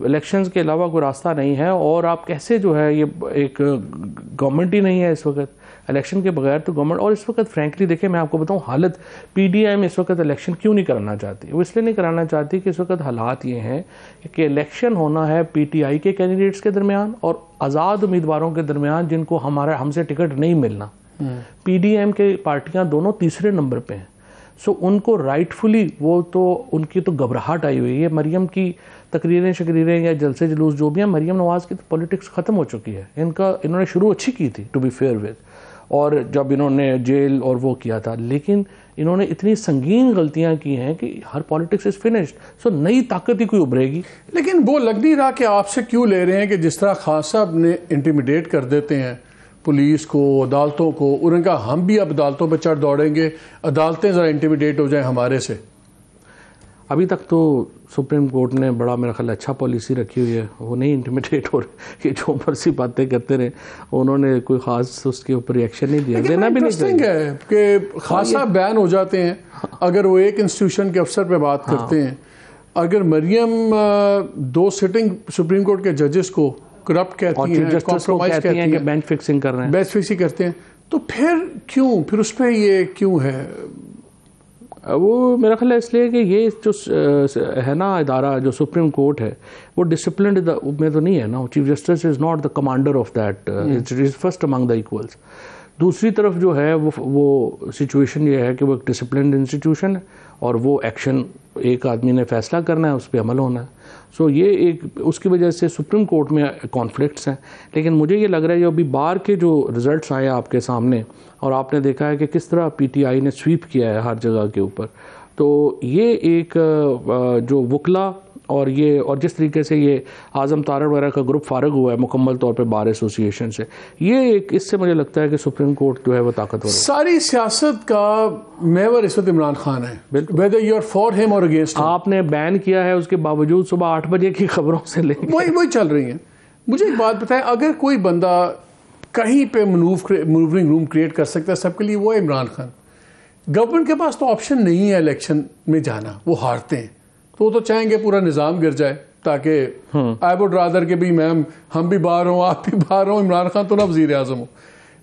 इलेक्शंस के अलावा कोई रास्ता नहीं है। और आप कैसे जो है, ये एक गवर्नमेंट ही नहीं है इस वक्त, इलेक्शन के बगैर तो गवर्नमेंट। और इस वक्त फ्रैंकली देखिए, मैं आपको बताऊं हालत, PDM इस वक्त इलेक्शन क्यों नहीं कराना चाहती? वो इसलिए नहीं कराना चाहती कि इस वक्त हालात ये हैं कि इलेक्शन होना है PTI के कैंडिडेट्स के दरमियान और आज़ाद उम्मीदवारों के दरमियान जिनको हमसे टिकट नहीं मिलना। PDM के पार्टियाँ दोनों तीसरे नंबर पर हैं। सो उनको राइटफुली वो तो उनकी तो घबराहट आई हुई है। मरियम की तकरीरें या जलसे जुलूस जो भी हैं, मरियम नवाज़ की तो पॉलिटिक्स ख़त्म हो चुकी है। इन्होंने शुरू अच्छी की थी, टू बी फेयर विद, और जब इन्होंने जेल और वो किया था, लेकिन इन्होंने इतनी संगीन गलतियां की हैं कि हर पॉलिटिक्स इज़ फिनिश्ड। सो नई ताकत ही कोई उभरेगी। लेकिन वो लग नहीं रहा कि आपसे क्यों ले रहे हैं कि जिस तरह खान साहब ने इंटिमिडेट कर देते हैं पुलिस को, अदालतों को, उन्होंने कहा हम भी अब अदालतों पर चढ़ दौड़ेंगे, अदालतें ज़रा इंटिमिडेट हो जाएं हमारे से। अभी तक तो सुप्रीम कोर्ट ने बड़ा मेरा ख्याल अच्छा पॉलिसी रखी हुई है, वो नहीं इंटिमिडेट हो रहे कि जो मर्जी बातें करते रहे, उन्होंने कोई ख़ास उसके ऊपर रिएक्शन नहीं दिया, देना भी नहीं चाहिए है कि खासा बैन हो जाते हैं अगर वो एक इंस्टीट्यूशन के अफसर पे बात करते हैं। अगर मरियम 2 सिटिंग सुप्रीम कोर्ट के जजेस को करप्ट कहती हैं, कॉम्प्रोमाइज कहती हैं कि बेंच फिक्सिंग कर रहे हैं, बेंच फिक्सिंग करते हैं, तो फिर उस पर ये क्यों है? वो मेरा ख्याल है इसलिए कि ये जो है ना इदारा जो सुप्रीम कोर्ट है वो डिसिप्लिन में तो नहीं है ना। Chief justice is not the commander of that, it is first among the equals. दूसरी तरफ जो है वो सिचुएशन ये है कि वो एक डिसिप्लिन इंस्टीट्यूशन है और वो एक्शन एक आदमी ने फैसला करना है, उस पर अमल होना है। सो ये एक उसकी वजह से सुप्रीम कोर्ट में कॉन्फ्लिक्ट्स हैं। लेकिन मुझे ये लग रहा है जो अभी बार के जो रिज़ल्ट्स आए आपके सामने और आपने देखा है कि किस तरह पीटीआई ने स्वीप किया है हर जगह के ऊपर, तो ये एक जो वकला और जिस तरीके से ये आज़म तारड़ वगैरह का ग्रुप फारग हुआ है मुकम्मल तौर पे बार एसोसिएशन से, ये एक इससे मुझे लगता है कि सुप्रीम कोर्ट जो है वो ताकतवर है। सारी सियासत का महवर इस वक्त इमरान खान है, whether you are for him और अगेंस्ट हिम। आपने बैन किया है, उसके बावजूद सुबह 8 बजे की खबरों से लेकर वही चल रही है। मुझे एक बात बताएं, अगर कोई बंदा कहीं पे मनूवरिंग रूम क्रिएट कर सकता है सबके लिए, वो है इमरान खान। गवर्नमेंट के पास तो ऑप्शन नहीं है इलेक्शन में जाना, वो हारते हैं तो वो तो चाहेंगे पूरा निज़ाम गिर जाए ताकि आई वुड रादर के भी मैम हम भी बाहर हों, आप भी बाहर हों, इमरान खान तो ना वज़ीर आज़म हो।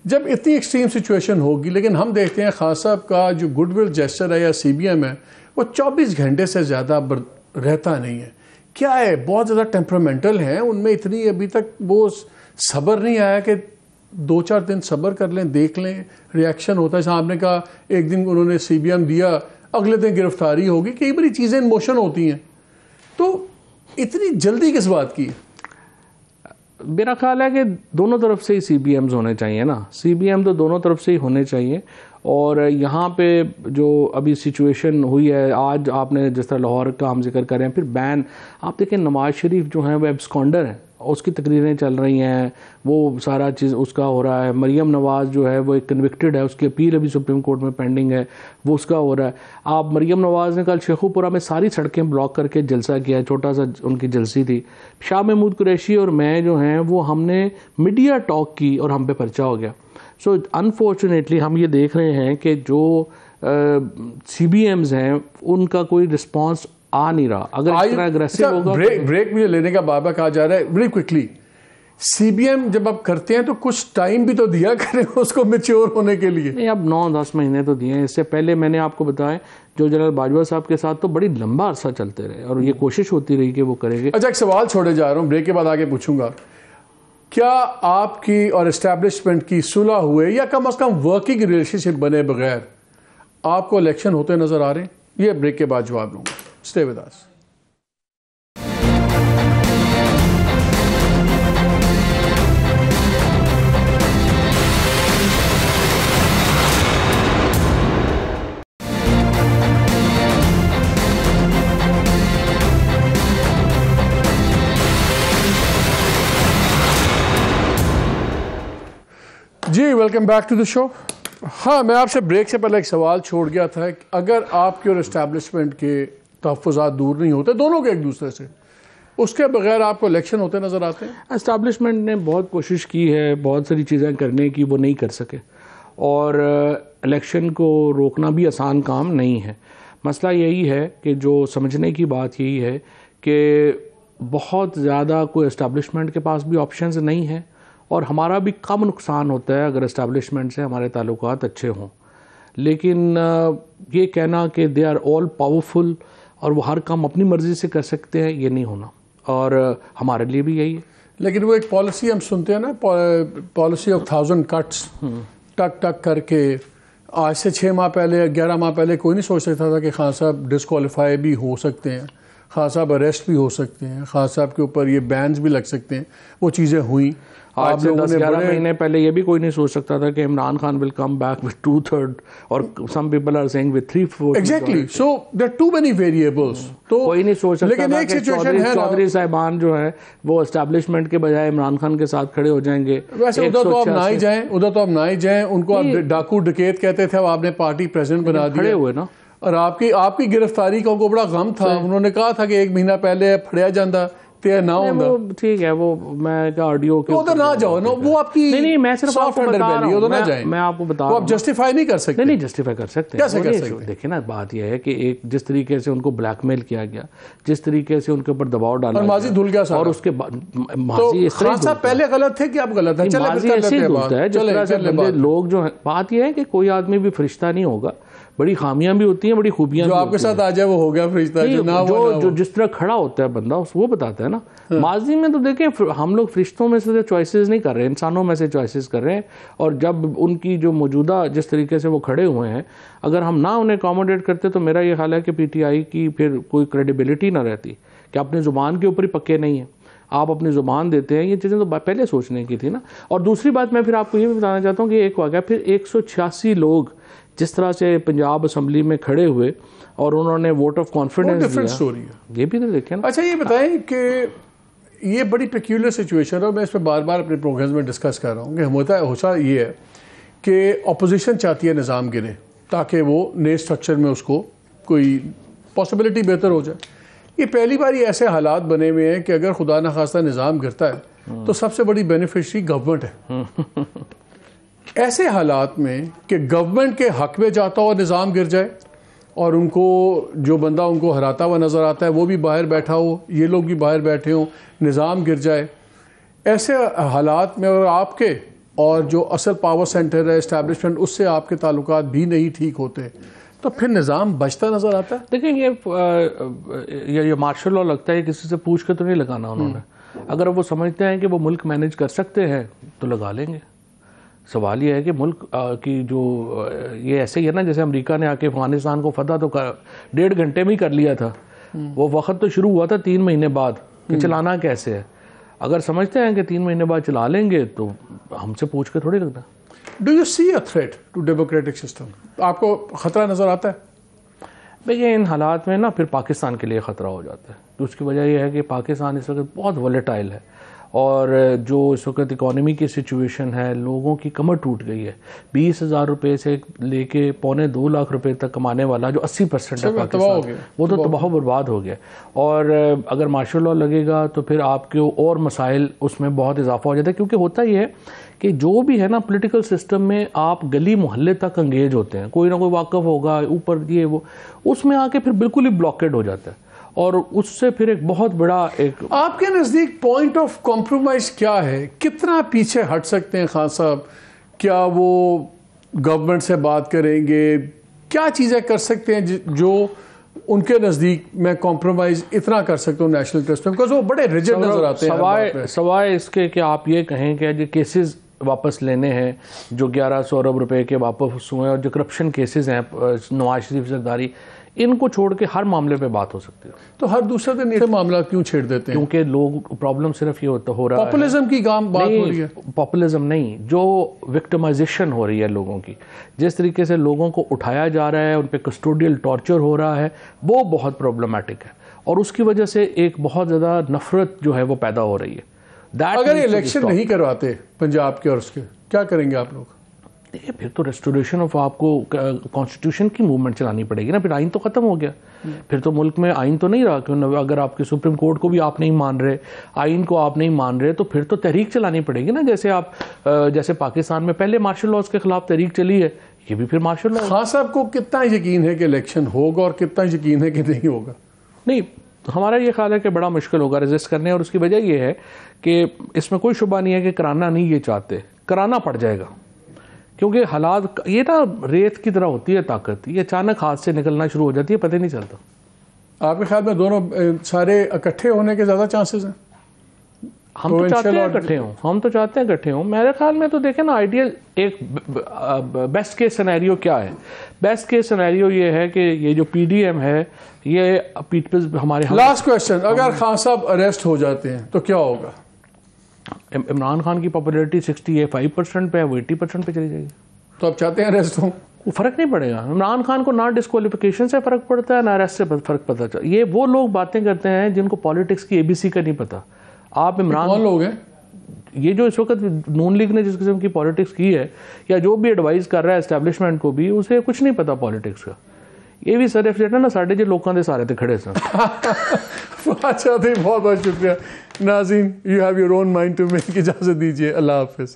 जब इतनी एक्सट्रीम सिचुएशन होगी, लेकिन हम देखते हैं खान साहब का जो गुडविल जेस्चर है या CBM है वो 24 घंटे से ज़्यादा रहता नहीं है। क्या है, बहुत ज़्यादा टेम्परामेंटल हैं उनमें, इतनी अभी तक वो सब्र नहीं आया कि 2-4 दिन सब्र कर लें, देख लें रिएक्शन होता है। आपने कहा एक दिन उन्होंने CBM दिया, अगले दिन गिरफ्तारी होगी, कई बड़ी चीज़ें इन मोशन होती हैं, तो इतनी जल्दी किस बात की? मेरा ख्याल है कि दोनों तरफ से ही CBMs होने चाहिए ना, CBM तो दोनों तरफ से ही होने चाहिए। और यहाँ पे जो अभी सिचुएशन हुई है, आज आपने जिस तरह लाहौर का हम जिक्र कर रहे हैं, फिर बैन आप देखें, नवाज शरीफ जो है वो एब्सकॉन्डर है, उसकी तकरीरें चल रही हैं, वो सारा चीज़ उसका हो रहा है। मरियम नवाज़ जो है वो एक कन्विक्टेड है, उसकी अपील अभी सुप्रीम कोर्ट में पेंडिंग है, वो उसका हो रहा है। आप मरियम नवाज़ ने कल शेखुपुरा में सारी सड़कें ब्लॉक करके जलसा किया, छोटा सा उनकी जलसी थी। शाह महमूद कुरैशी और मैं जो हैं वो हमने मीडिया टॉक की और हम पे पर्चा हो गया। सो अनफॉर्चुनेटली हम ये देख रहे हैं कि जो CBMs हैं उनका कोई रिस्पॉन्स आ नहीं रहा। अगर इतना एग्रेसिव होगा, ब्रेक मुझे लेने का बार बार कहा जा रहा है, वेरी क्विकली CBM जब आप करते हैं तो कुछ टाइम भी तो दिया करें उसको मैच्योर होने के लिए। नहीं, अब 9-10 महीने तो दिए हैं। इससे पहले मैंने आपको बताया जो जनरल बाजवा साहब के साथ तो बड़ी लंबा अरसा चलते रहे और ये कोशिश होती रही कि वो करेंगे। अच्छा, एक सवाल छोड़े जा रहा हूँ, ब्रेक के बाद आगे पूछूंगा। क्या आपकी और एस्टैब्लिशमेंट की सुलह हुए या कम अज कम वर्किंग रिलेशनशिप बने बगैर आपको इलेक्शन होते नजर आ रहे हैं? ये ब्रेक के बाद जवाब लूंगा। Stay with us. जी, welcome back to the show. हाँ, मैं आपसे ब्रेक से पहले एक सवाल छोड़ गया था कि अगर आपके और एस्टैब्लिशमेंट के तहफ़्फ़ुज़ात दूर नहीं होते दोनों के एक दूसरे से, उसके बगैर आपको इलेक्शन होते नज़र आते हैं? एस्टैब्लिशमेंट ने बहुत कोशिश की है, बहुत सारी चीज़ें करने की, वो नहीं कर सके। और इलेक्शन को रोकना भी आसान काम नहीं है। मसला यही है कि जो समझने की बात यही है कि बहुत ज़्यादा कोई एस्टैब्लिशमेंट के पास भी ऑप्शंस नहीं है और हमारा भी कम नुकसान होता है अगर एस्टैब्लिशमेंट से हमारे ताल्लुकात अच्छे हों। लेकिन ये कहना कि दे आर ऑल पावरफुल और वो हर काम अपनी मर्ज़ी से कर सकते हैं, ये नहीं होना, और हमारे लिए भी यही है। लेकिन वो एक पॉलिसी हम सुनते हैं ना, पॉलिसी ऑफ 1000 कट्स, टक टक करके। आज से 6 माह पहले, 11 माह पहले कोई नहीं सोच सकता था कि खान साहब डिस्क्वालीफाई भी हो सकते हैं, खान साहब अरेस्ट भी हो सकते हैं, खान साहब के ऊपर ये बैन्स भी लग सकते हैं। वो चीज़ें हुई। आज से 10-11 महीने पहले ये भी कोई नहीं सोच सकता था कि Imran Khan will come back with 2/3 और some people are saying with 3/4। Exactly, so there are too many variables. तो कोई नहीं सोच सकता। लेकिन एक सिचुएशन है, चौधरी साहिबान जो है वो एस्टैब्लिशमेंट के बजाय इमरान खान के साथ खड़े हो जाएंगे। वैसे उधर तो आप ना ही जाएं, उनको आप डाकू डकैत कहते थे, अब आपने पार्टी प्रेसिडेंट बना दिया। खड़े हुए ना, और आपकी गिरफ्तारी का उनको बड़ा गम था, उन्होंने कहा था कि 1 महीना पहले फड़िया जाता ते ना होता। वो ठीक है, वो मैं ऑडियो के उधर ना जाओ ना, वो आपकी नहीं मैं सिर्फ आपको बता रहा हूं, मैं आपको बता रहा हूं, आप जस्टिफाई नहीं कर सकते। नहीं जस्टिफाई कर सकते कैसे कर सकते? देखिए ना, बात यह है कि एक जिस तरीके से उनको ब्लैकमेल किया गया, जिस तरीके से उनके ऊपर दबाव डाला और माजी धुल गया और उसके बाद माजी इस तरह साहब पहले गलत थे कि अब गलत है, चले माजी ऐसे ही धुलता है जिस तरह से बंदे लोग जो है। बात यह है कि कोई आदमी भी फरिश्ता नहीं होगा, बड़ी खामियां भी होती हैं, बड़ी खूबियां जो आपके साथ आ जाए वो हो गया फरिश्ता, जो जिस तरह खड़ा होता है बंदा वो बताता है ना। माजी में तो देखें हम लोग फरिश्तों में से चॉइसेस नहीं कर रहे, इंसानों में से चॉइसेस कर रहे हैं। और जब उनकी जो मौजूदा जिस तरीके से वो खड़े हुए हैं, अगर हम ना उन्हें अकोमोडेट करते तो मेरा ये ख्याल है कि PTI की फिर कोई क्रेडिबिलिटी ना रहती, कि अपनी ज़ुबान के ऊपर ही पक्के नहीं है, आप अपनी ज़ुबान देते हैं। ये चीज़ें तो पहले सोचने की थी ना। और दूसरी बात मैं फिर आपको ये भी बताना चाहता हूँ कि एक वाक़या, फिर 186 लोग जिस तरह से पंजाब असम्बली में खड़े हुए और उन्होंने वोट ऑफ कॉन्फिडेंस दिया, स्टोरी है, ये भी तो देखें ना। अच्छा ये बताएं कि ये बड़ी पेक्यूलर सिचुएशन है, मैं इस पर बार बार अपने प्रोग्राम्स में डिस्कस कर रहा हूँ कि होता ये है कि अपोजिशन चाहती है निज़ाम गिरे ताकि वो नए स्ट्रक्चर में उसको कोई पॉसिबिलिटी बेहतर हो जाए। ये पहली बार ये ऐसे हालात बने हुए हैं कि अगर खुदा न खास्ता निज़ाम गिरता है तो सबसे बड़ी बेनिफिशरी गवर्नमेंट है। ऐसे हालात में कि गवर्नमेंट के हक में जाता हुआ निज़ाम गिर जाए और उनको जो बंदा उनको हराता हुआ नज़र आता है वो भी बाहर बैठा हो, ये लोग भी बाहर बैठे हों, निज़ाम गिर जाए, ऐसे हालात में अगर आपके और जो असल पावर सेंटर है इस्टेब्लिशमेंट उससे आपके ताल्लुकात भी नहीं ठीक होते तो फिर निज़ाम बचता नज़र आता है। देखिए ये मार्शल लॉ लगता है, किसी से पूछ के तो नहीं लगाना उन्होंने। अगर वो समझते हैं कि वो मुल्क मैनेज कर सकते हैं तो लगा लेंगे। सवाल ये है कि मुल्क की जो ये ऐसे ही है ना, जैसे अमेरिका ने आके अफगानिस्तान को फतह तो 1.5 घंटे में ही कर लिया था। वो वक्त तो शुरू हुआ था 3 महीने बाद कि चलाना कैसे है। अगर समझते हैं कि 3 महीने बाद चला लेंगे तो हमसे पूछ के थोड़ी लगता। Do you see a threat to democratic system? आपको ख़तरा नज़र आता है? देखिए इन हालात में ना फिर पाकिस्तान के लिए ख़तरा हो जाता है। तो उसकी वजह यह है कि पाकिस्तान इस वक्त बहुत वोलेटाइल है और जो इस वक्त इकॉनमी की सिचुएशन है, लोगों की कमर टूट गई है। 20,000 रुपये से लेके 2.25 लाख रुपए तक कमाने वाला जो 80% है पाकिस्तान, वो तो तबाह बर्बाद हो गया। और अगर मार्शल लॉ लगेगा तो फिर आपके और मसाइल उसमें बहुत इजाफा हो जाता है, क्योंकि होता ही है कि जो भी है ना पॉलिटिकल सिस्टम में आप गली मोहल्ले तक एंगेज होते हैं, कोई ना कोई वाकफ होगा ऊपर ये वो, उसमें आके फिर बिल्कुल ही ब्लॉकेड हो जाता है और उससे फिर एक बहुत बड़ा एक। आपके नज़दीक पॉइंट ऑफ कॉम्प्रोमाइज़ क्या है? कितना पीछे हट सकते हैं खान साहब? क्या वो गवर्नमेंट से बात करेंगे? क्या चीज़ें कर सकते हैं जो उनके नज़दीक मैं कॉम्प्रोमाइज़ इतना कर सकता हूँ नेशनल इंटरेस्ट में? बिकॉज वो बड़े रिजिड नज़र आते हैं। सवाए इसके कि आप ये कहें कि जो केसेस वापस लेने हैं, जो 1100 अरब रुपए के वापस हुए और जो करप्शन केसेस हैं नवाज शरीफ सरदारी, इनको छोड़ के हर मामले पे बात हो सकती है। तो हर दूसरे दिन ये मामला क्यों छेड़ देते हैं? क्योंकि लोग प्रॉब्लम सिर्फ ये हो रहा है, पॉपुलिज्म की बात हो रही है। पॉपुलिज्म नहीं, जो विक्टिमाइजेशन हो रही है लोगों की, जिस तरीके से लोगों को उठाया जा रहा है, उन पे कस्टोडियल टॉर्चर हो रहा है, वो बहुत प्रॉब्लमेटिक है और उसकी वजह से एक बहुत ज़्यादा नफरत जो है वो पैदा हो रही है। अगर इलेक्शन नहीं करवाते पंजाब के और उसके, क्या करेंगे आप लोग? देखिए फिर तो रेस्टोरेशन ऑफ आपको कॉन्स्टिट्यूशन की मूवमेंट चलानी पड़ेगी ना। फिर आइन तो ख़त्म हो गया, फिर तो मुल्क में आइन तो नहीं रहा। क्यों? अगर आपके सुप्रीम कोर्ट को भी आप नहीं मान रहे, आइन को आप नहीं मान रहे, तो फिर तो तहरीक चलानी पड़ेगी ना। जैसे पाकिस्तान में पहले मार्शल लॉज के खिलाफ तहरीक चली है, ये भी फिर मार्शल लॉ। खान साहब को कितना यकीन है कि इलेक्शन होगा और कितना यकीन है कि नहीं होगा? नहीं, हमारा ये ख्याल है कि बड़ा मुश्किल होगा रेजिस्ट करने। और उसकी वजह यह है कि इसमें कोई शुबा नहीं है कि कराना नहीं ये चाहते, कराना पड़ जाएगा। क्योंकि हालात ये ना रेत की तरह होती है ताकत, ये अचानक हाथ से निकलना शुरू हो जाती है, पता ही नहीं चलता। आपके ख्याल में दोनों सारे इकट्ठे होने के ज़्यादा चांसेस हैं? हम तो चाहते हैं इकट्ठे हों, हम तो चाहते हैं इकट्ठे हों। मेरे ख्याल में तो देखें ना, आइडियल एक बेस्ट केस सिनेरियो क्या है? बेस्ट केस सिनेरियो ये है कि ये जो PDM है ये पीपल्स हमारे। लास्ट क्वेश्चन, अगर खान साहब अरेस्ट हो जाते हैं तो क्या होगा? इमरान खान की पॉपुलैरिटी 65% पे है, वो 80% पे चली जाएगी। तो आप चाहते हैं अरेस्ट हो? वो फ़र्क नहीं पड़ेगा। इमरान खान को ना डिस्क्वालिफिकेशन से फ़र्क पड़ता है ना अरेस्ट से फ़र्क पता चलता। ये वो लोग बातें करते हैं जिनको पॉलिटिक्स की ABC का नहीं पता। आप इमरान कौन लोग हैं? ये जो इस वक्त नून लीग ने जिस किस्म की पॉलिटिक्स की है, या जो भी एडवाइस कर रहा है एस्टेब्लिशमेंट को भी, उसे कुछ नहीं पता पॉलिटिक्स का। ये भी सर रिफ्लेक्ट है ना साढ़े जो लोगों के सारे ते खड़े सन। अच्छा थे, बहुत बहुत शुक्रिया नाज़रीन, you have your own mind to make, इजाज़त दीजिए, अल्लाह हाफिज़।